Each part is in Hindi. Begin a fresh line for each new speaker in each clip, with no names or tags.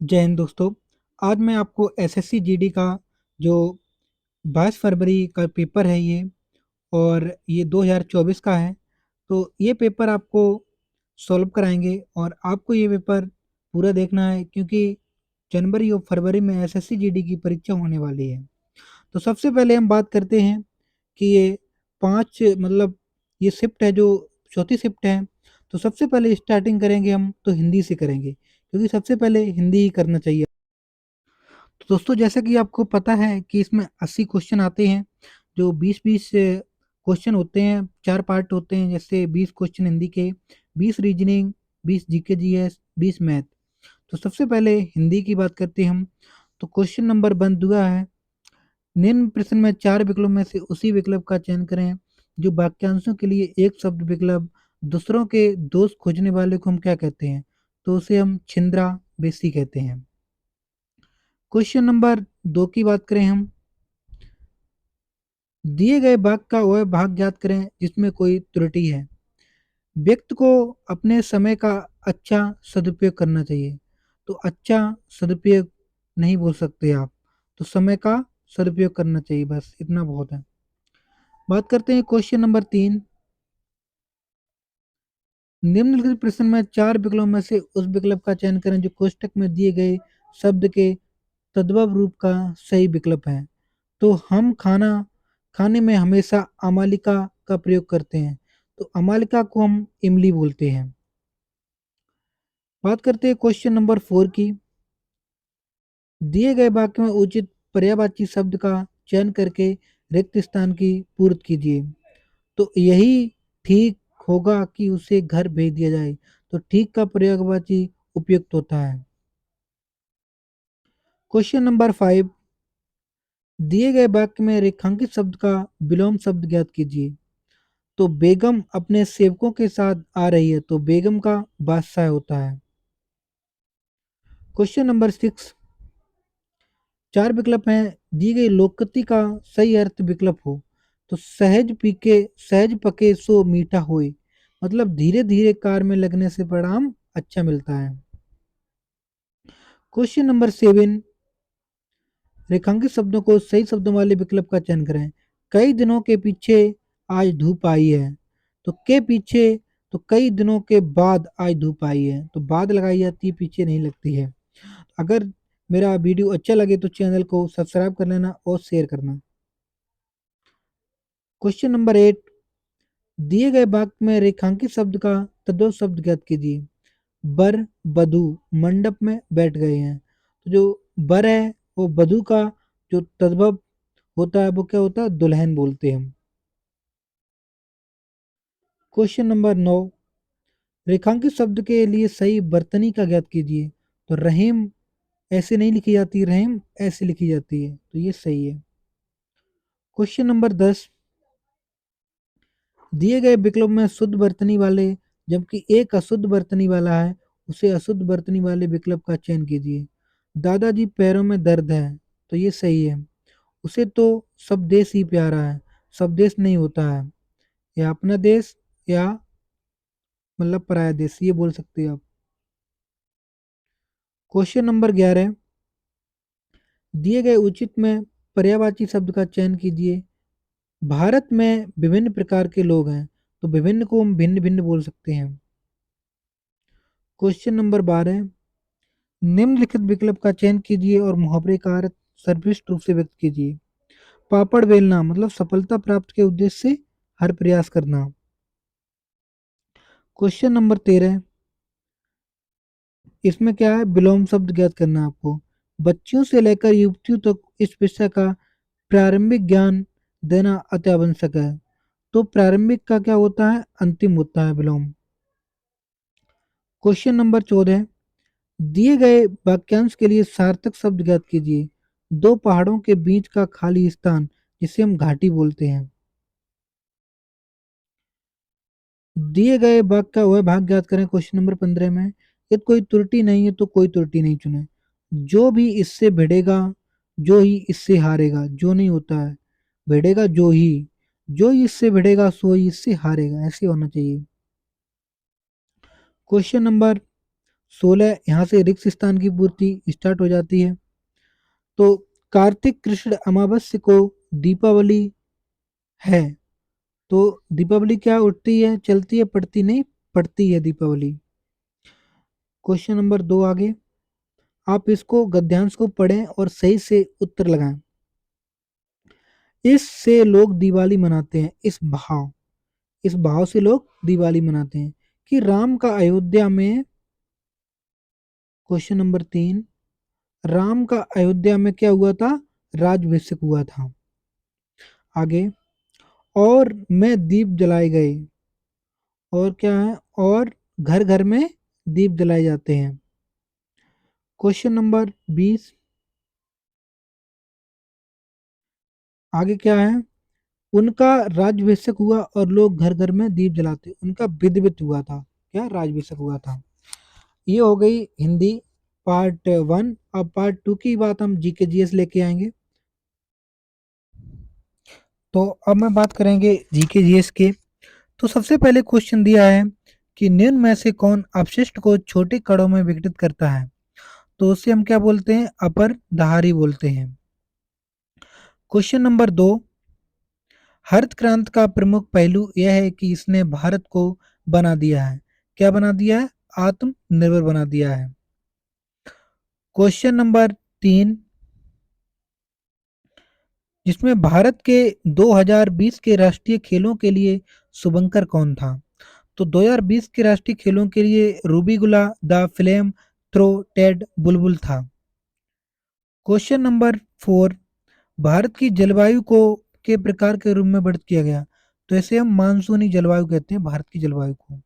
जय हिंद दोस्तों। आज मैं आपको एसएससी जीडी का जो 22 फरवरी का पेपर है ये, और ये 2024 का है। तो ये पेपर आपको सॉल्व कराएंगे और आपको ये पेपर पूरा देखना है, क्योंकि जनवरी और फरवरी में एसएससी जीडी की परीक्षा होने वाली है। तो सबसे पहले हम बात करते हैं कि ये पांच मतलब ये शिफ्ट है जो चौथी शिफ्ट है। तो सबसे पहले स्टार्टिंग करेंगे हम तो हिंदी से करेंगे, क्योंकि सबसे पहले हिंदी ही करना चाहिए। तो दोस्तों, जैसा कि आपको पता है कि इसमें 80 क्वेश्चन आते हैं, जो 20-20 क्वेश्चन होते हैं, 4 पार्ट होते हैं। जैसे 20 क्वेश्चन हिंदी के, 20 रीजनिंग, 20 जीके जीएस, 20 मैथ। तो सबसे पहले हिंदी की बात करते हैं हम। तो क्वेश्चन नंबर 1 दुआ है, निम्न प्रश्न में 4 विकल्पों में से उसी विकल्प का चयन करें जो वाक्यांशों के लिए एक शब्द विकल्प दूसरों के दोष खोजने वाले को हम क्या कहते हैं? तो उसे हम छिंद्रा बेसी कहते हैं। क्वेश्चन नंबर 2 की बात करें हम, दिए गए वाक्य का वह भाग ज्ञात करें जिसमें कोई त्रुटि है। व्यक्ति को अपने समय का अच्छा सदुपयोग करना चाहिए। तो अच्छा सदुपयोग नहीं बोल सकते आप, तो समय का सदुपयोग करना चाहिए, बस इतना बहुत है। बात करते हैं क्वेश्चन नंबर 3, निम्नलिखित प्रश्न में 4 विकल्पों में से उस विकल्प का चयन करें जो कोष्ठक में दिए गए शब्द के तद्भव रूप का सही विकल्प है। तो हम खाना खाने में हमेशा अमालिका का प्रयोग करते हैं, तो अमालिका को हम इमली बोलते हैं। बात करते हैं क्वेश्चन नंबर 4 की, दिए गए वाक्य में उचित पर्यायवाची शब्द का चयन करके रिक्त स्थान की पूर्ति कीजिए। तो यही ठीक होगा कि उसे घर भेज दिया जाए। तो ठीक का पर्यायवाची उपयुक्त होता है। क्वेश्चन नंबर 5, दिए गए वाक्य में रेखांकित शब्द का विलोम शब्द ज्ञात कीजिए। तो बेगम अपने सेवकों के साथ आ रही है, तो बेगम का बादशाह होता है। क्वेश्चन नंबर 6, 4 विकल्प हैं, दी गई लोकोक्ति का सही अर्थ विकल्प हो। तो सहज पीके सहज पके सो मीठा होए, मतलब धीरे धीरे कार में लगने से परिणाम अच्छा मिलता है। क्वेश्चन नंबर 7, रेखांकित शब्दों को सही शब्दों वाले विकल्प का चयन करें। कई दिनों के पीछे आज धूप आई है, तो के पीछे, तो कई दिनों के बाद आज धूप आई है, तो बाद लगाई जाती है, पीछे नहीं लगती है। अगर मेरा वीडियो अच्छा लगे तो चैनल को सब्सक्राइब कर लेना और शेयर करना। क्वेश्चन नंबर 8, दिए गए वाक्य में रेखांकित शब्द का तद्भव शब्द ज्ञात कीजिए। बर बधू मंडप में बैठ गए हैं। तो जो बर है वो बधू का जो तद्भव होता है वो क्या होता है? दुल्हन बोलते हैं हम। क्वेश्चन नंबर 9, रेखांकित शब्द के लिए सही वर्तनी का ज्ञात कीजिए। तो रहीम ऐसे नहीं लिखी जाती, रहीम ऐसे लिखी जाती है, तो ये सही है। क्वेश्चन नंबर 10, दिए गए विकल्प में शुद्ध वर्तनी वाले जबकि एक अशुद्ध वर्तनी वाला है, उसे अशुद्ध वर्तनी वाले विकल्प का चयन कीजिए। दादाजी पैरों में दर्द है, तो ये सही है। उसे तो सब देश ही प्यारा है, सब देश नहीं होता है, या अपना देश या मतलब पराया देश, ये बोल सकते हैं आप। क्वेश्चन नंबर 11, दिए गए उचित में पर्यायवाची शब्द का चयन कीजिए। भारत में विभिन्न प्रकार के लोग हैं, तो विभिन्न को हम भिन्न भिन्न बोल सकते हैं। क्वेश्चन नंबर 12, निम्नलिखित विकल्प का चयन कीजिए और मुहावरे का अर्थ सर्वश्रेष्ठ रूप से व्यक्त कीजिए। पापड़ बेलना मतलब सफलता प्राप्त के उद्देश्य से हर प्रयास करना। क्वेश्चन नंबर 13, इसमें क्या है? विलोम शब्द ज्ञात करना है आपको। बच्चियों से लेकर युवतियों तक इस विषय का प्रारंभिक ज्ञान देना अति आवश्यक है। तो प्रारंभिक का क्या होता है? अंतिम होता है विलोम। क्वेश्चन नंबर 14, दिए गए वाक्यांश के लिए सार्थक शब्द ज्ञात कीजिए। दो पहाड़ों के बीच का खाली स्थान जिसे हम घाटी बोलते हैं। दिए गए वाक्य का वह भाग ज्ञात करें क्वेश्चन नंबर 15 में। यदि कोई त्रुटि नहीं है तो कोई त्रुटि नहीं चुने। जो भी इससे भिड़ेगा जो ही इससे हारेगा, जो नहीं होता है, भिड़ेगा जो ही इससे भिड़ेगा सो ही इससे हारेगा, ऐसे होना चाहिए। क्वेश्चन नंबर 16 यहाँ से रिक्त स्थान की पूर्ति स्टार्ट हो जाती है। तो कार्तिक कृष्ण अमावस्या को दीपावली है। तो दीपावली क्या उठती है, चलती है, पड़ती नहीं, पड़ती है दीपावली। क्वेश्चन नंबर 2 आगे, आप इसको गद्यांश को पढ़ें और सही से उत्तर लगाएं। इससे लोग दिवाली मनाते हैं, इस भाव से लोग दिवाली मनाते हैं कि राम का अयोध्या में, क्वेश्चन नंबर 3, राम का अयोध्या में क्या हुआ था, राज्यभिषेक हुआ था। आगे, और में दीप जलाए गए, और क्या है, और घर घर में दीप जलाए जाते हैं। क्वेश्चन नंबर 20, आगे क्या है, उनका राज्यभिषेक हुआ और लोग घर घर में दीप जलाते, उनका विधिवत हुआ था, क्या राज्यभिषेक हुआ था। ये हो गई हिंदी पार्ट 1। अब पार्ट 2 की बात हम जीके जीएस लेके आएंगे। तो अब मैं बात करेंगे जीके जीएस के। तो सबसे पहले क्वेश्चन दिया है कि निम्न में से कौन अपशिष्ट को छोटे कणों में विघटित करता है। तो उसे हम क्या बोलते हैं, अपर दहारी बोलते हैं। क्वेश्चन नंबर 2, हरित क्रांति का प्रमुख पहलू यह है कि इसने भारत को बना दिया है, क्या बना दिया है, आत्मनिर्भर बना दिया है। क्वेश्चन नंबर 3, जिसमें भारत के 2020 के राष्ट्रीय खेलों के लिए शुभंकर कौन था। तो 2020 के राष्ट्रीय खेलों के लिए रूबीगुला द फ्लेम थ्रो टेड बुलबुल था। क्वेश्चन नंबर 4, भारत की जलवायु को के प्रकार के रूप में वर्णित किया गया। तो ऐसे हम मानसूनी जलवायु कहते हैं भारत की जलवायु को।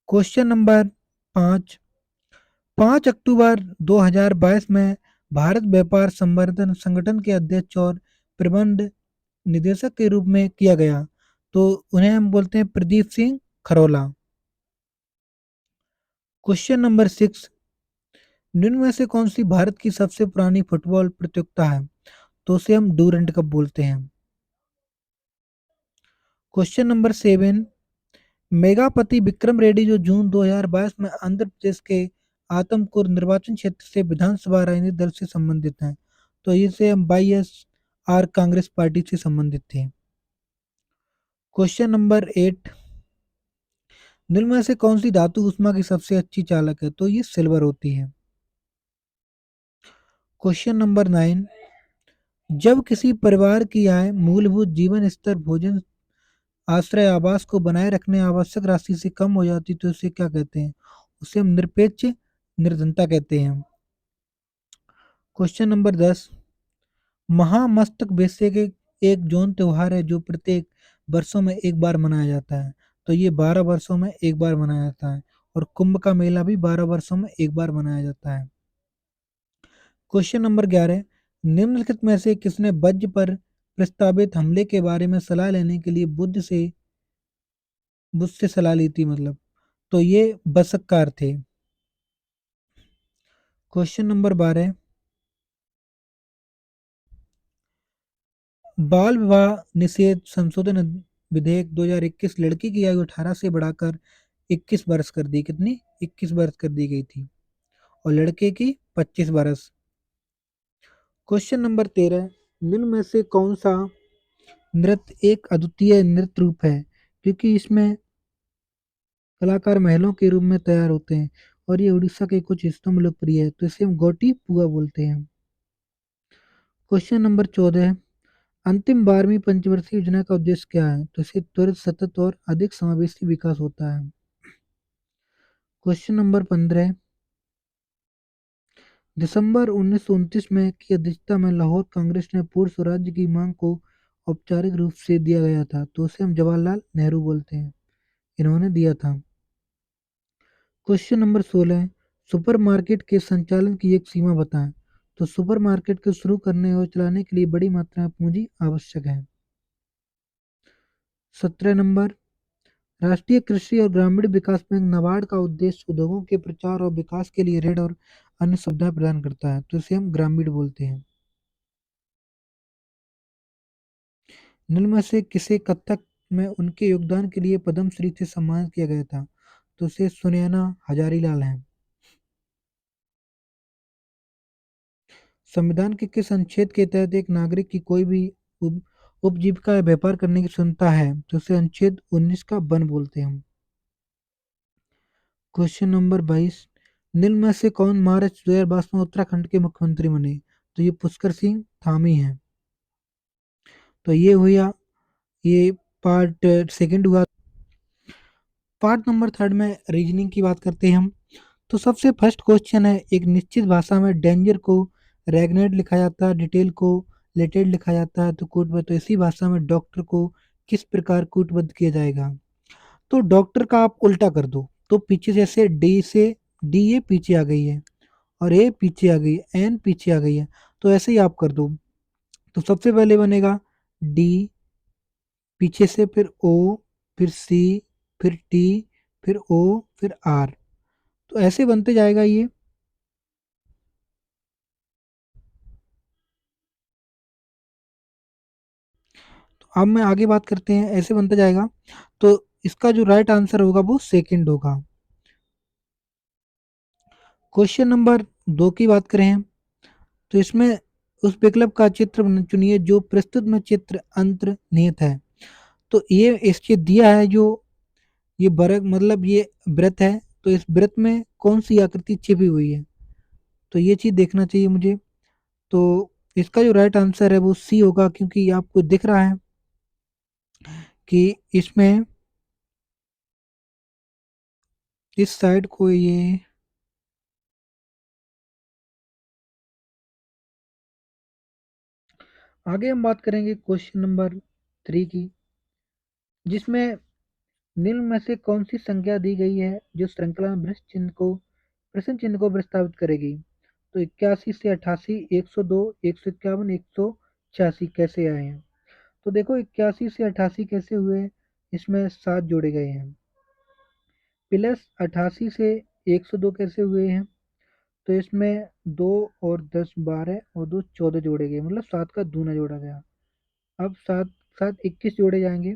क्वेश्चन नंबर 5, 5 अक्टूबर 2022 में भारत व्यापार संवर्धन संगठन के अध्यक्ष और प्रबंध निदेशक के रूप में किया गया। तो उन्हें हम बोलते हैं प्रदीप सिंह खरोला। क्वेश्चन नंबर 6, निम्न में से कौन सी भारत की सबसे पुरानी फुटबॉल प्रतियोगिता है। तो उसे हम डूरंड कप बोलते हैं। क्वेश्चन नंबर 7, मेगापति विक्रम रेड्डी जो जून 2022 में आंध्र प्रदेश के आतमकुर निर्वाचन क्षेत्र से विधानसभा राजनीतिक दल से संबंधित हैं। तो इसे हम YSR कांग्रेस पार्टी से संबंधित थे। क्वेश्चन नंबर 8, निम्न में से कौन सी धातु ऊष्मा की सबसे अच्छी चालक है। तो ये सिल्वर होती है। क्वेश्चन नंबर 9, जब किसी परिवार की आय मूलभूत जीवन स्तर भोजन आश्रय आवास को बनाए रखने आवश्यक राशि से कम हो जाती तो उसे क्या कहते हैं, उसे हम निरपेक्ष निर्धनता कहते हैं। क्वेश्चन नंबर 10, महामस्तक वैसे के एक जौन त्योहार है जो प्रत्येक वर्षों में एक बार मनाया जाता है। तो ये 12 वर्षों में एक बार मनाया जाता है, और कुंभ का मेला भी 12 वर्षों में एक बार मनाया जाता है। क्वेश्चन नंबर 11, निम्नलिखित में से किसने वज्र पर प्रस्तावित हमले के बारे में सलाह लेने के लिए बुद्ध से सलाह ली थी, मतलब। तो ये बसक्कार थे। क्वेश्चन नंबर 12, बाल विवाह निषेध संशोधन विधेयक 2021 लड़की की आयु 18 से बढ़ाकर 21 वर्ष कर दी, कितनी, 21 वर्ष कर दी गई थी, और लड़के की 25 वर्ष। क्वेश्चन नंबर 13, निम्न में से कौन सा नृत्य एक अद्वितीय नृत्य रूप है, क्योंकि इसमें कलाकार महलों के रूप में तैयार होते हैं, और ये उड़ीसा के कुछ हिस्सों में लोकप्रिय है, तो इसे हम गोटी पुआ बोलते हैं। क्वेश्चन नंबर 14, अंतिम 12वीं पंचवर्षीय योजना का उद्देश्य क्या है। तो इससे त्वरित सतत और अधिक समावेशी विकास होता है। क्वेश्चन नंबर 15, दिसंबर 1929 में की अध्यक्षता में लाहौर कांग्रेस ने पूर्ण स्वराज्य की मांग को औपचारिक रूप से दिया गया था। तो उसे हम जवाहरलाल नेहरू बोलते हैं, इन्होंने दिया था। क्वेश्चन नंबर 16, सुपरमार्केट के संचालन की एक सीमा बताएं। तो सुपरमार्केट को शुरू करने और चलाने के लिए बड़ी मात्रा में पूंजी आवश्यक है। 17 नंबर, राष्ट्रीय कृषि और ग्रामीण विकास बैंक नाबार्ड का उद्देश्य उद्योगों के प्रचार और विकास के लिए ऋण और अन्य सुविधाएं प्रदान करता है। तो इसे हम ग्रामीण बोलते हैं। निम्न में से किसे कथक में उनके योगदान के लिए पद्मश्री से सम्मानित किया गया था। तो उसे सुनैना हजारीलाल हैं। संविधान के किस अनुच्छेद के तहत एक नागरिक की कोई भी उप, उपजीविका या व्यापार करने की क्षमता है, तो उसे अनुच्छेद 19 का वन बोलते हैं हम। क्वेश्चन नंबर 22, निम्न में से कौन मार्च 2022 में उत्तराखंड के मुख्यमंत्री बने? तो ये पुष्कर सिंह धामी हैं। तो ये हुआ, ये पार्ट सेकंड हुआ। पार्ट नंबर थर्ड में रीजनिंग की बात करते हैं हम। तो सबसे फर्स्ट क्वेश्चन है, एक निश्चित भाषा में डेंजर को रेगनेट लिखा जाता है, डिटेल को लेटेड लिखा जाता है, तो कूटबद्ध, तो इसी भाषा में डॉक्टर को किस प्रकार कूटबद्ध किया जाएगा? तो डॉक्टर का आप उल्टा कर दो, तो पीछे जैसे डी से डी ए पीछे आ गई है और ए पीछे आ गई है, एन पीछे आ गई है, तो ऐसे ही आप कर दो। तो सबसे पहले बनेगा डी, पीछे से फिर ओ, फिर सी, फिर टी, फिर ओ, फिर आर, तो ऐसे बनते जाएगा ये। तो अब मैं आगे बात करते हैं, ऐसे बनता जाएगा। तो इसका जो राइट आंसर होगा वो सेकंड होगा। क्वेश्चन नंबर 2 की बात करें तो इसमें उस विकल्प का चित्र चुनिए जो प्रस्तुत में चित्र अंतर्निहित है। तो ये इसके दिया है जो ये बरक मतलब ये वृत्त है, तो इस वृत्त में कौन सी आकृति छिपी हुई है, तो ये चीज देखना चाहिए मुझे। तो इसका जो राइट आंसर है वो सी होगा, क्योंकि ये आपको दिख रहा है कि इसमें इस साइड को ये, आगे हम बात करेंगे क्वेश्चन नंबर 3 की, जिसमें निम्न में से कौन सी संख्या दी गई है जो श्रृंखला में प्रश्न चिन्ह को प्रस्तावित करेगी? तो 81 से 88, 102, 151, 186 कैसे आए हैं? तो देखो 81 से 88 कैसे हुए, इसमें 7 जोड़े गए हैं, प्लस 88 से 102 कैसे हुए हैं, तो इसमें 2 और 10 12 और 2 14 जोड़े गए, मतलब 7 का दूना जोड़ा गया। अब 7 7 21 जोड़े जाएंगे,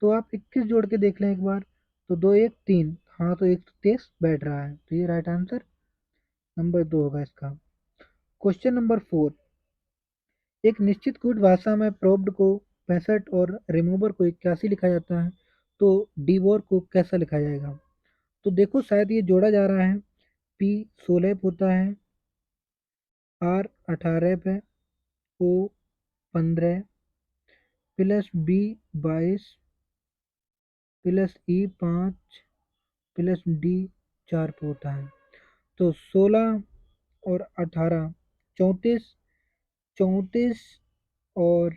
तो आप 21 जोड़ के देख लें एक बार, तो 2 1 3, हाँ तो 123 बैठ रहा है, तो ये राइट आंसर नंबर 2 होगा इसका। क्वेश्चन नंबर 4, एक निश्चित कूट भाषा में प्रोब्ड को 65 और रिमूवर को 81 लिखा जाता है, तो डिवोर को कैसा लिखा जाएगा? तो देखो शायद ये जोड़ा जा रहा है, पी 16 होता है, आर 18 पे, ओ 15 प्लस बी 22 प्लस ई 5 प्लस डी 4 पे होता है, तो 16 और 18 34, 34 और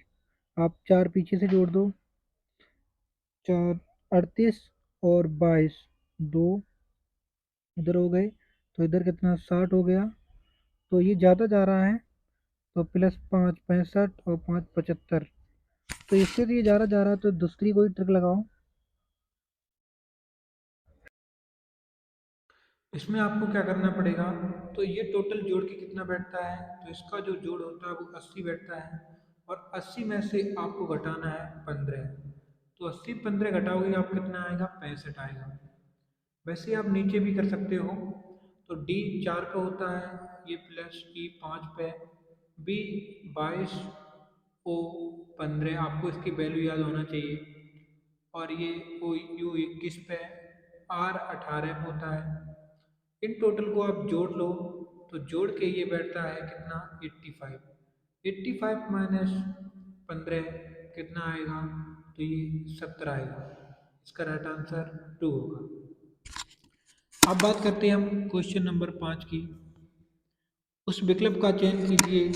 आप 4 पीछे से जोड़ दो, 4 38 और 22, 2 इधर हो गए, तो इधर कितना 60 हो गया, तो ये ज़्यादा जा रहा है, तो प्लस 5 65 और 5 75, तो इससे तो ये ज़्यादा जा रहा है, तो दूसरी कोई ट्रिक लगाओ। इसमें आपको क्या करना पड़ेगा, तो ये टोटल जोड़ के कितना बैठता है, तो इसका जो जोड़ होता है वो 80 बैठता है, और 80 में से आपको घटाना है 15, तो 80 15 घटाओगे आप कितना आएगा, 65 आएगा। वैसे आप नीचे भी कर सकते हो, तो डी 4 पे होता है, ये प्लस ई 5 पे, बी 22, ओ 15, आपको इसकी वैल्यू याद होना चाहिए, और ये ओ यू 21 पे, आर 18 पे होता है। इन टोटल को आप जोड़ लो, तो जोड़ के ये बैठता है कितना, 85, 85 माइनस 15 कितना आएगा, तो ये 17 आएगा, इसका राइट आंसर 2 होगा। अब बात करते हैं हम क्वेश्चन नंबर 5 की, उस विकल्प का चयन कीजिए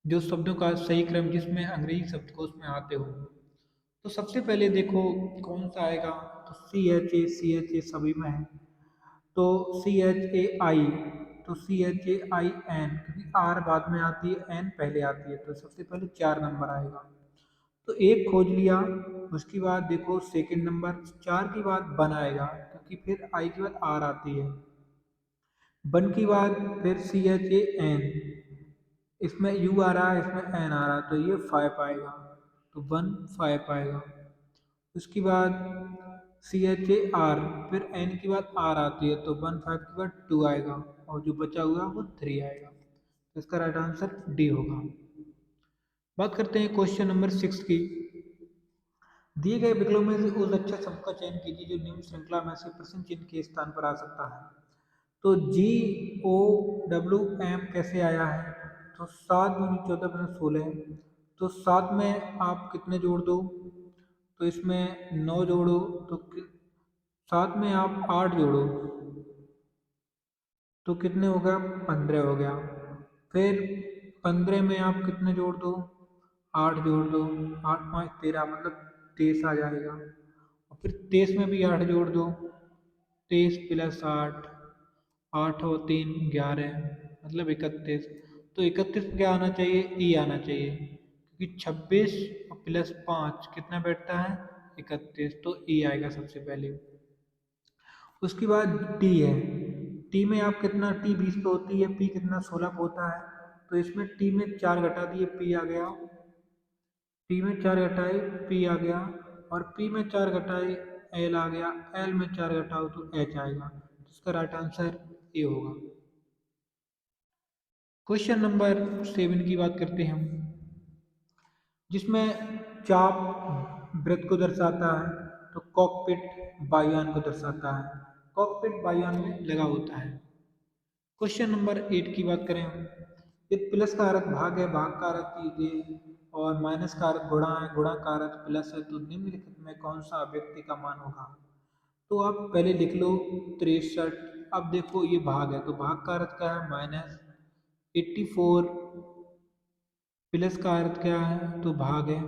जो शब्दों का सही क्रम जिसमें अंग्रेजी शब्दकोश में आते हो। तो सबसे पहले देखो कौन सा आएगा, तो सी एच ए सभी में है, तो सी एच ए आई, तो C H A I N, क्योंकि आर बाद में आती है एन पहले आती है, तो सबसे पहले 4 नंबर आएगा, तो एक खोज लिया। उसके बाद देखो सेकंड नंबर 4 की बाद बन आएगा, क्योंकि फिर आई के बाद आर आती है, वन की बाद फिर सी एच ए एन, इसमें यू आ रहा है इसमें एन आ रहा है, तो ये 5 आएगा, तो 1 5 आएगा। उसके बाद सी एच ए आर, फिर एन की बाद आर आती है, तो 1 5 के बाद 2 आएगा, और जो बचा हुआ वो 3 आएगा। इसका राइट आंसर डी होगा। बात करते हैं क्वेश्चन नंबर 6 की। दिए गए विकल्पों में से उस अक्षर शब्द का चयन कीजिए जो निम्न श्रृंखला में से प्रश्न चिन्ह के स्थान पर आ सकता है। तो GOWM कैसे आया है? तो 7 × 14 = 16। तो 7 में आप कितने जोड़ दो? तो इसमें 9 जोड़ो। तो 7 में आप 8 जोड़ो तो कितने हो गया? 15 हो गया। फिर 15 में आप कितने जोड़ दो? 8 जोड़ दो। 8 × 5 = 13, मतलब 23 आ जाएगा। और फिर 23 में भी 8 जोड़ दो। 23 + 8, 8 और 3 = 11, मतलब 31। तो 31 में क्या आना चाहिए? ई आना चाहिए, क्योंकि 26 + 5 कितना बैठता है? 31। तो ई आएगा सबसे पहले। उसके बाद टी है। टी में आप कितना? टी 20 पे होती है, पी कितना? 16 पे होता है। तो इसमें टी में 4 घटा दिए, पी आ गया। टी में 4 घटाए, पी आ गया। और पी में 4 घटाए, एल आ गया। एल में 4 घटाओ तो एच आएगा। इसका राइट आंसर ए होगा। क्वेश्चन नंबर 7 की बात करते हैं हम, जिसमें चाप वृत्त को दर्शाता है। तो कॉकपिट वायुयान को दर्शाता है। कॉकपिट वायुयान में लगा होता है। क्वेश्चन नंबर 8 की बात करें हम, यदि प्लस का अर्थ भाग है, भाग का अर्थ कीजिए, और माइनस का अर्थ गुणा है, गुणा का अर्थ प्लस है, तो निम्नलिखित में कौन सा अभिव्यक्ति का मान होगा? तो आप पहले लिख लो 63। अब देखो ये भाग है, तो भाग का अर्थ क्या है? -84। प्लस का अर्थ क्या है? तो भाग है।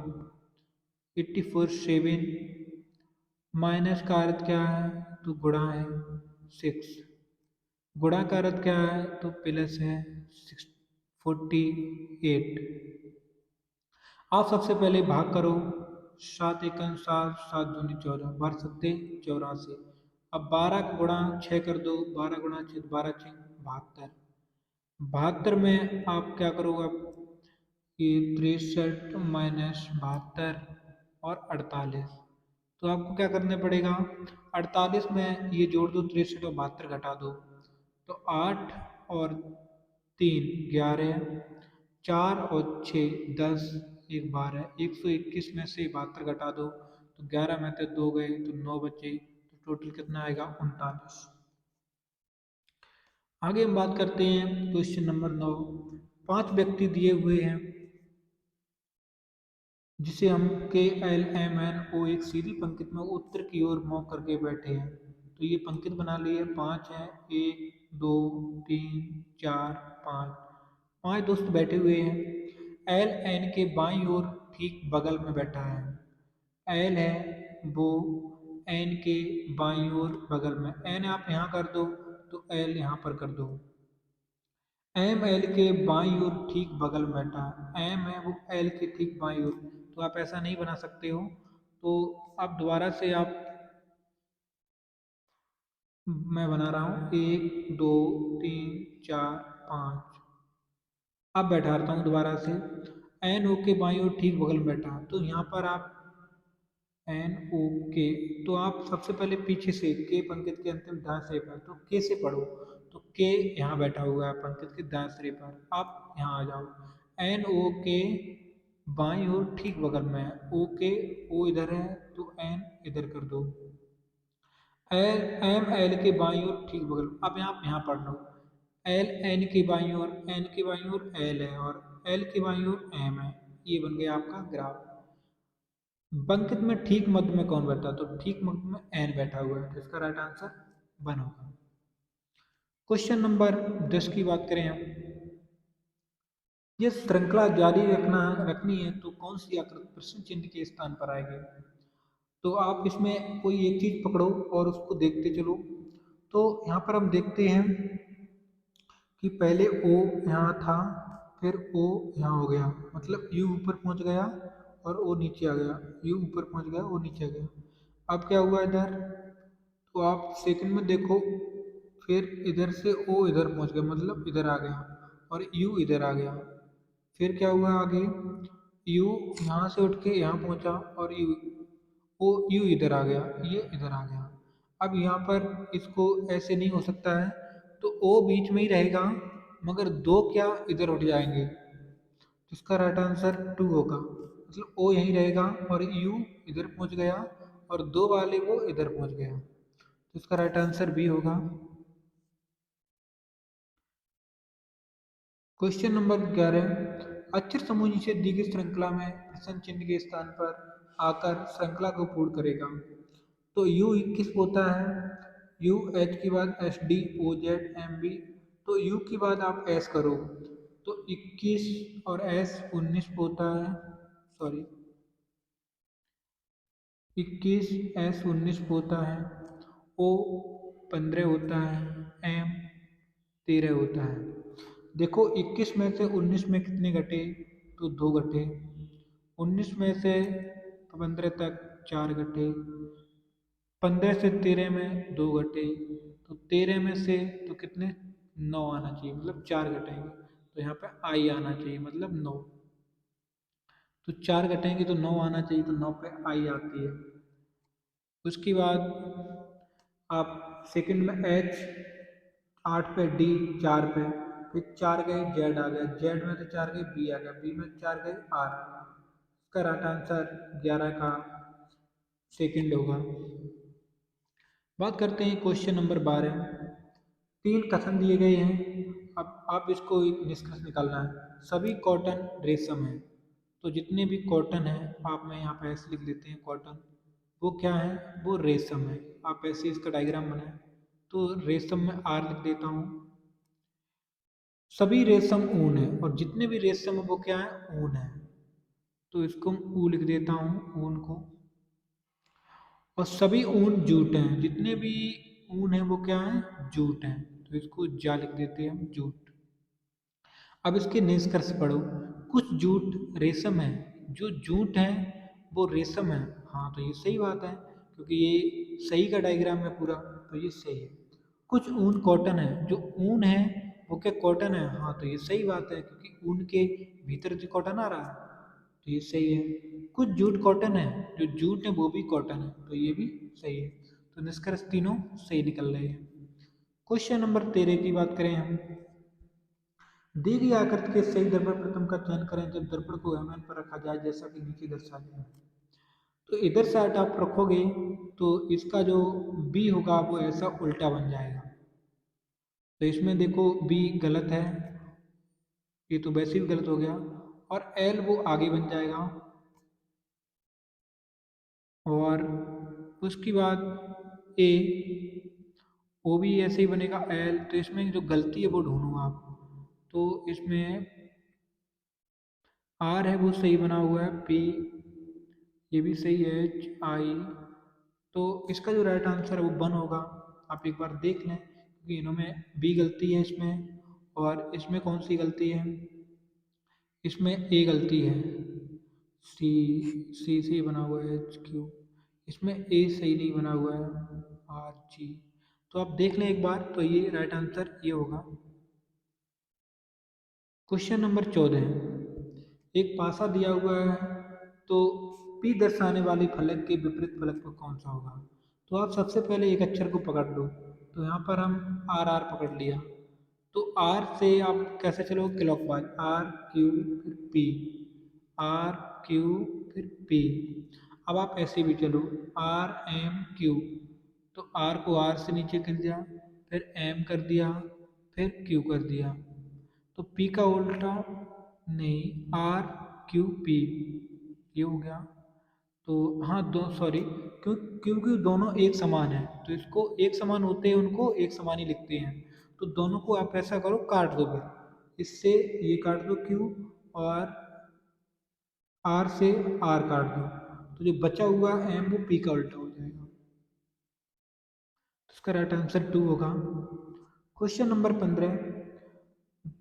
84/7। माइनस का अर्थ क्या है? तो गुणा है 6। गुणा का अर्थ क्या है? तो प्लस है 48। आप सबसे पहले भाग करो। 7 × 1 = 7, 7 × 2 = 14, 12 × 7 = 84। अब 12 गुणा 6 कर दो, 12 × 6 = 12 × 6 = 72। 72 में आप क्या करोगे? अब ये 63 - 72 और 48। तो आपको क्या करना पड़ेगा? 48 में ये जोड़ दो, 63 और 72 घटा दो। तो 8 और 3 = 11, 4 और 6 = 10, 1 = 12। 121 में से 72 घटा दो, तो 11 में से 2 गए तो 9 बचे। तो टोटल कितना आएगा? 39। आगे हम बात करते हैं क्वेश्चन नंबर 9। 5 व्यक्ति दिए हुए हैं, जिसे हम KLMNO एक सीधी पंक्ति में उत्तर की ओर मुँह करके बैठे हैं। तो ये पंक्ति बना ली है, 5 है। 1 2 3 4 5। 5 दोस्त बैठे हुए हैं। एल एन के बाईं ओर ठीक बगल में बैठा है। एल है वो एन के बाईं ओर बगल में। एन आप यहाँ कर दो, तो एल यहाँ पर कर दो। एम एल के बाईं ओर ठीक बगल में बैठा है। एम है वो एल के ठीक बाईं ओर। तो आप ऐसा नहीं बना सकते हो। तो अब दोबारा से आप, मैं बना रहा हूँ 1 2 3 4 5। अब बैठाता हूँ दोबारा से। एन ओ के बाईं ओर ठीक बगल में बैठा है। तो यहाँ पर आप एन ओ के, तो आप सबसे पहले पीछे से के पंक्ति के अंतिम दाएं सिरे पर, तो के से पढ़ो। तो के यहाँ बैठा हुआ है पंक्ति के दाएं सिरे पर। आप यहाँ आ जाओ। एन ओ के बाईं ओर ठीक बगल में है। ओ के, ओ इधर है तो एन इधर कर दो। एल एम एल के बाईं ओर ठीक बगल में। अब आप यहाँ पढ़ लो। एल एन की बाईं ओर, एन की बाईं ओर एल है, और एल की बाईं ओर एम है। ये बन गया आपका ग्राफ। पंक्ति में ठीक मध्य में कौन बैठा? तो ठीक मध्य में एन बैठा हुआ है। तो इसका राइट आंसर 1 होगा। क्वेश्चन नंबर 10 की बात करें हम, ये श्रृंखला जारी रखनी है तो कौन सी आकृति प्रश्न चिन्ह के स्थान पर आएगी? तो आप इसमें कोई एक चीज पकड़ो और उसको देखते चलो। तो यहाँ पर हम देखते हैं कि पहले ओ यहाँ था, फिर ओ यहाँ हो गया, मतलब यू ऊपर पहुँच गया और ओ नीचे आ गया। यू ऊपर पहुँच गया, ओ नीचे आ गया। अब क्या हुआ इधर? तो आप सेकंड में देखो, फिर इधर से ओ इधर पहुँच गया, मतलब इधर आ गया, और यू इधर आ गया। फिर क्या हुआ आगे? यू यहाँ से उठ के यहाँ पहुँचा, और यू इधर आ गया, ये इधर आ गया। अब यहाँ पर इसको ऐसे नहीं हो सकता है, तो ओ बीच में ही रहेगा। मगर दो क्या इधर उठ जाएंगे, तो इसका राइट आंसर टू होगा। मतलब ओ यहीं रहेगा और यू इधर पहुंच गया और दो वाले वो इधर पहुंच गया, तो इसका राइट आंसर बी होगा। क्वेश्चन नंबर 11, अक्षर समूह नीचे दी गई श्रृंखला में प्रश्न चिन्ह के स्थान पर आकर श्रृंखला को पूर्ण करेगा। तो यू 21 होता है, यू एच के बाद S D O Z M B, तो यू के बाद आप एस करो, तो 21 और एस 19 होता है, सॉरी 21 एस 19 होता है, ओ 15 होता है, एम 13 होता है। देखो 21 में से 19 में कितने घटे, तो दो घटे, 19 में से 15 तक चार घटे, 15 से 13 में दो घटे, तो 13 में से तो कितने, 9 आना चाहिए, मतलब चार घटेंगे, तो यहाँ पे आई आना चाहिए, मतलब 9, तो चार घटेंगे तो 9 आना चाहिए, तो 9 पे आई आती है। उसके बाद आप सेकंड में एच, 8 पे डी, 4 पे, फिर 4 गए जेड आ गया, जेड में से 4 गए बी आ गया, बी में 4 गए आर, इसका राइट आंसर 11 का सेकंड होगा। बात करते हैं क्वेश्चन नंबर 12, तीन कथन दिए गए हैं, अब आप इसको एक निष्कर्ष निकालना है। सभी कॉटन रेशम है, तो जितने भी कॉटन है आप, मैं यहाँ पे ऐसे लिख देते हैं कॉटन, वो क्या है, वो रेशम है। आप ऐसे इसका डायग्राम बनाएं, तो रेशम में आर लिख देता हूँ। सभी रेशम ऊन है, और जितने भी रेशम है वो क्या है, ऊन है, तो इसको ऊ लिख देता हूँ, ऊन को। और सभी ऊन जूट हैं, जितने भी ऊन है वो क्या है, जूट हैं, तो इसको जा लिख देते हैं हम, जूट। अब इसके निष्कर्ष पढ़ो, कुछ जूट रेशम है, जो जूट है वो रेशम है, हाँ तो ये सही बात है, क्योंकि ये सही का डायग्राम है पूरा, तो ये सही है। कुछ ऊन कॉटन है, जो ऊन है वो क्या कॉटन है, हाँ तो ये सही बात है, क्योंकि ऊन के भीतर जो कॉटन आ रहा है, तो ये सही है। कुछ जूट कॉटन है, जो जूट है वो भी कॉटन है, तो ये भी सही है, तो निष्कर्ष तीनों सही निकल रहे हैं। क्वेश्चन नंबर 13 की बात करें हम, दी गई आकृति के सही दर्पण प्रथम का चयन करें जब दर्पण को एमएन पर रखा जाए, जैसा कि नीचे दर्शा गया है। तो इधर साइड आप रखोगे तो इसका जो बी होगा वो ऐसा उल्टा बन जाएगा, तो इसमें देखो बी गलत है, ये तो वैसे भी गलत हो गया, और एल वो आगे बन जाएगा, और उसके बाद ए, ओ भी ऐसे ही बनेगा, एल, तो इसमें जो गलती है वो ढूंढो आप, तो इसमें आर है वो सही बना हुआ है, पी ये भी सही है, एच आई, तो इसका जो राइट आंसर है वो वन होगा। आप एक बार देख लें, क्योंकि इनमें बी गलती है इसमें, और इसमें कौन सी गलती है, इसमें ए गलती है, सी, सी से बना हुआ है एच क्यू, इसमें ए सही नहीं बना हुआ है, आर जी, तो आप देख लें एक बार, तो ये राइट आंसर ये होगा। क्वेश्चन नंबर 14, एक पासा दिया हुआ है, तो पी दर्शाने वाले फलक के विपरीत फलक पर कौन सा होगा। तो आप सबसे पहले एक अक्षर को पकड़ लो, तो यहाँ पर हम आर आर पकड़ लिया, तो आर से आप कैसे चलो क्लॉकवाइज, आर क्यू फिर पी, आर क्यू फिर पी। अब आप ऐसे भी चलो, आर एम क्यू, तो आर को आर से नीचे कर दिया, फिर एम कर दिया, फिर क्यू कर दिया, तो पी का उल्टा, नहीं, आर क्यू पी, ये हो गया। तो हाँ दो, सॉरी, क्योंकि दोनों एक समान है, तो इसको एक समान होते हैं, उनको एक समान ही लिखते हैं, तो दोनों को आप ऐसा करो काट दो, फिर इससे ये काट दो क्यू, और आर से आर काट दो, तो जो बचा हुआ एम वो पी का उल्टा हो जाएगा, तो इसका राइट आंसर टू होगा। क्वेश्चन नंबर 15,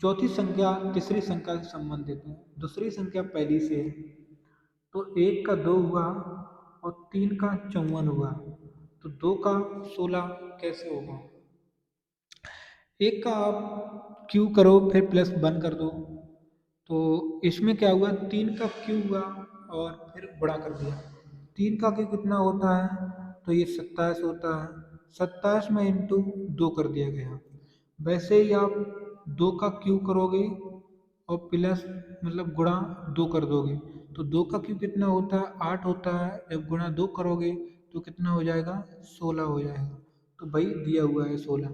चौथी संख्या तीसरी संख्या से संबंधित है, दूसरी संख्या पहली से है, तो एक का दो हुआ और तीन का 54 हुआ, तो दो का 16 कैसे होगा। एक का आप क्यू करो फिर प्लस वन कर दो, तो इसमें क्या हुआ, तीन का क्यू हुआ और फिर बड़ा कर दिया, तीन का क्यू कितना होता है, तो ये 27 होता है, 27 में इंटू दो कर दिया गया। वैसे ही आप 2 का क्यूब करोगे और प्लस मतलब गुणा 2 कर दोगे तो 2 का क्यूब कितना होता है 8 होता है। जब गुणा 2 करोगे तो कितना हो जाएगा 16 हो जाएगा। तो भाई दिया हुआ है 16।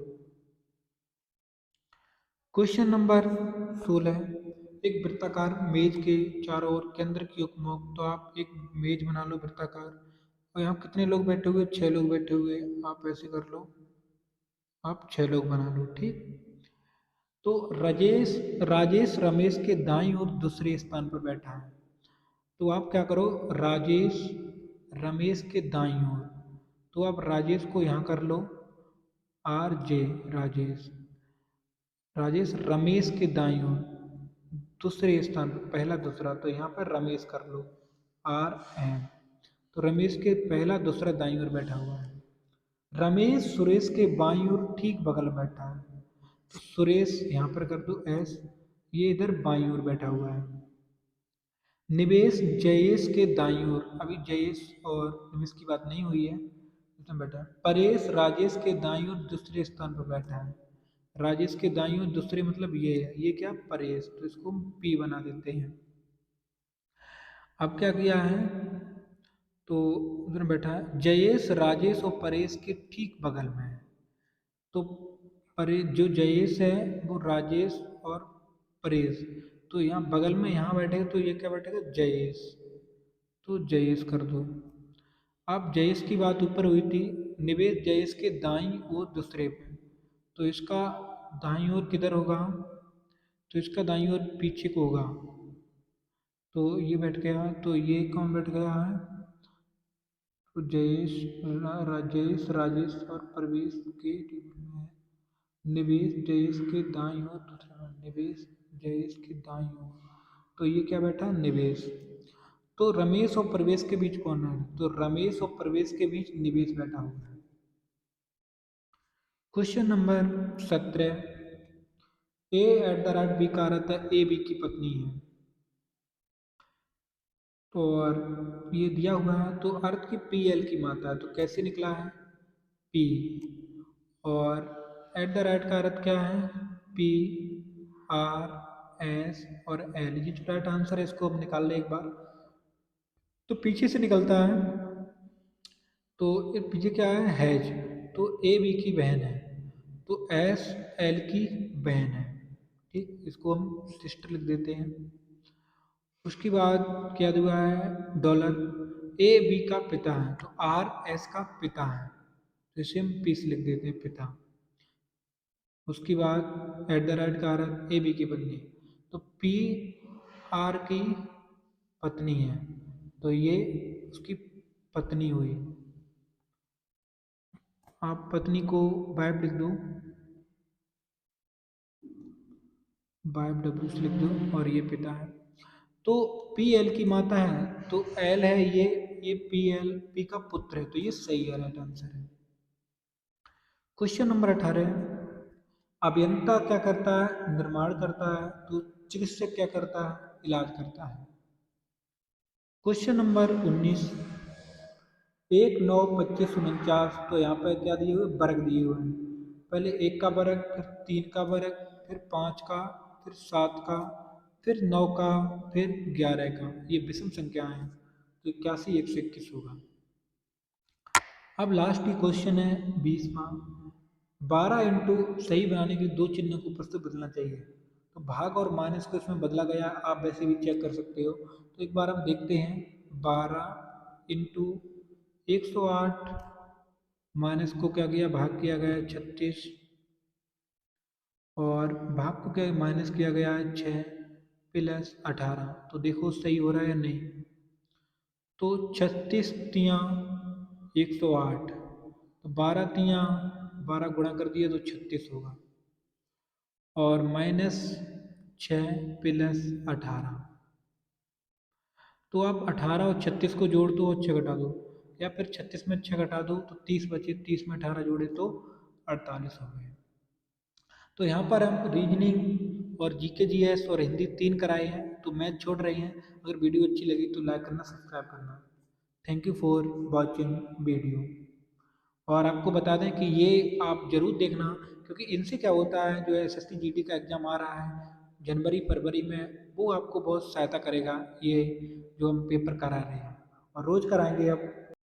क्वेश्चन नंबर 16, एक वृत्ताकार मेज के चारों ओर केंद्र की उपमुख। तो आप एक मेज बना लो वृत्ताकार और यहाँ कितने लोग बैठे हुए 6 लोग बैठे हुए। आप ऐसे कर लो, आप 6 लोग बना लो, ठीक। तो राजेश राजेश रमेश के दाईं ओर दूसरे स्थान पर बैठा है। तो आप क्या करो, राजेश रमेश के दाईं ओर, तो आप राजेश को यहाँ कर लो आर जे, राजेश राजेश रमेश के दाईं ओर दूसरे स्थान पर, पहला दूसरा, तो यहाँ पर रमेश कर लो आर एम। तो रमेश के पहला दूसरा दाईं ओर बैठा हुआ है। रमेश सुरेश के बाईं ओर ठीक बगल में बैठा है। तो सुरेश यहाँ पर कर दो एस, ये इधर बाईं ओर बैठा हुआ है। निवेश जयेश के दाईं ओर, अभी जयेश और निवेश की बात नहीं हुई है, इसमें बैठा है। परेश राजेश के दाईं ओर दूसरे स्थान पर बैठा है। राजेश के दाईं ओर दूसरे मतलब ये है, ये क्या परेश, तो इसको हम पी बना देते हैं। अब क्या किया है, तो उधर बैठा है जयेश राजेश और परेश के ठीक बगल में है। तो परे जो जयेश है वो राजेश और परेश, तो यहाँ बगल में यहाँ बैठेगा तो ये क्या बैठेगा जयेश, तो जयेश कर दो। अब जयेश की बात ऊपर हुई थी, निवेश जयेश के दाईं ओर दूसरे पे, तो इसका दाईं ओर किधर होगा, तो इसका दाईं ओर पीछे को होगा। तो ये बैठ गया, तो ये कौन बैठ गया है, तो जयेश राजेश राजेश और प्रवेश के टेबल में है। निवेश जयेश के दाईं ओर दूसरा, निवेश जयेश के दाईं ओर, तो ये क्या बैठा निवेश। तो रमेश और प्रवेश के बीच कौन है, तो रमेश और प्रवेश के बीच निवेश बैठा हुआ है। Question number 17, A at the rate B का अर्थ है ए बी की पत्नी है। और ये दिया हुआ है तो अर्थ की पी एल की माता है, तो कैसे निकला है पी। और एट द रेट का अर्थ क्या है पी आर एस और एल, ये जो राइट आंसर है इसको हम निकाल लें एक बार। तो पीछे से निकलता है, तो ये पीछे क्या है हैज, तो ए बी की बहन है, तो एस एल की बहन है, ठीक, इसको हम सिस्टर लिख देते हैं। उसके बाद क्या दिया है डॉलर, ए बी का पिता है, तो आर एस का पिता है, तो इसे हम पीस लिख देते हैं पिता। उसके बाद एट द रेट का अर्थ ए बी की पत्नी, तो पी आर की पत्नी है, तो ये उसकी पत्नी हुई। आप पत्नी को वाइफ लिख दो, वाइफ डब्ल्यू से लिख दो, और ये पिता है। तो पी एल की माता है, तो एल है ये पी एल पी का पुत्र है, तो ये सही है, राइट आंसर है। क्वेश्चन नंबर 18, अभियंता क्या करता है निर्माण करता है, तो चिकित्सक क्या करता है इलाज करता है। क्वेश्चन नंबर 19, 1 9 25 49, तो यहाँ पर क्या दिए हुए वर्ग दिए हुए हैं। पहले 1 का वर्ग, फिर 3 का वर्ग, फिर 5 का, फिर 7 का, फिर 9 का, फिर 11 का, ये विषम संख्या है, तो 81 121 होगा। अब लास्ट ही क्वेश्चन है 20वां, 12 इंटू सही बनाने के लिए दो चिन्हों को प्रस्तुत बदलना चाहिए। तो भाग और माइनस को इसमें बदला गया, आप वैसे भी चेक कर सकते हो। तो एक बार हम देखते हैं, 12 इंटू 108 माइनस को क्या किया भाग किया गया है 36, और भाग को क्या माइनस किया गया है 6 प्लस 18, तो देखो सही हो रहा है या नहीं। तो 36 तियाँ 108, तो 12 तियाँ 12 गुणा कर दिए तो 36 होगा, और माइनस 6 प्लस 18, तो आप 18 और 36 को जोड़ दो और 6 घटा दो, या फिर 36 में 6 घटा दो तो 30 बचे, 30 में 18 जोड़े तो 48 हो गए। तो यहाँ पर हम रीजनिंग और जीके जीएस और हिंदी 3 कराए हैं, तो मैथ छोड़ रहे हैं। अगर वीडियो अच्छी लगी तो लाइक करना, सब्सक्राइब करना। Thank you for watching video. और आपको बता दें कि ये आप ज़रूर देखना क्योंकि इनसे क्या होता है, जो एसएससी जीडी का एग्ज़ाम आ रहा है जनवरी फरवरी में, वो आपको बहुत सहायता करेगा, ये जो हम पेपर करा रहे हैं और रोज़ कराएंगे अब।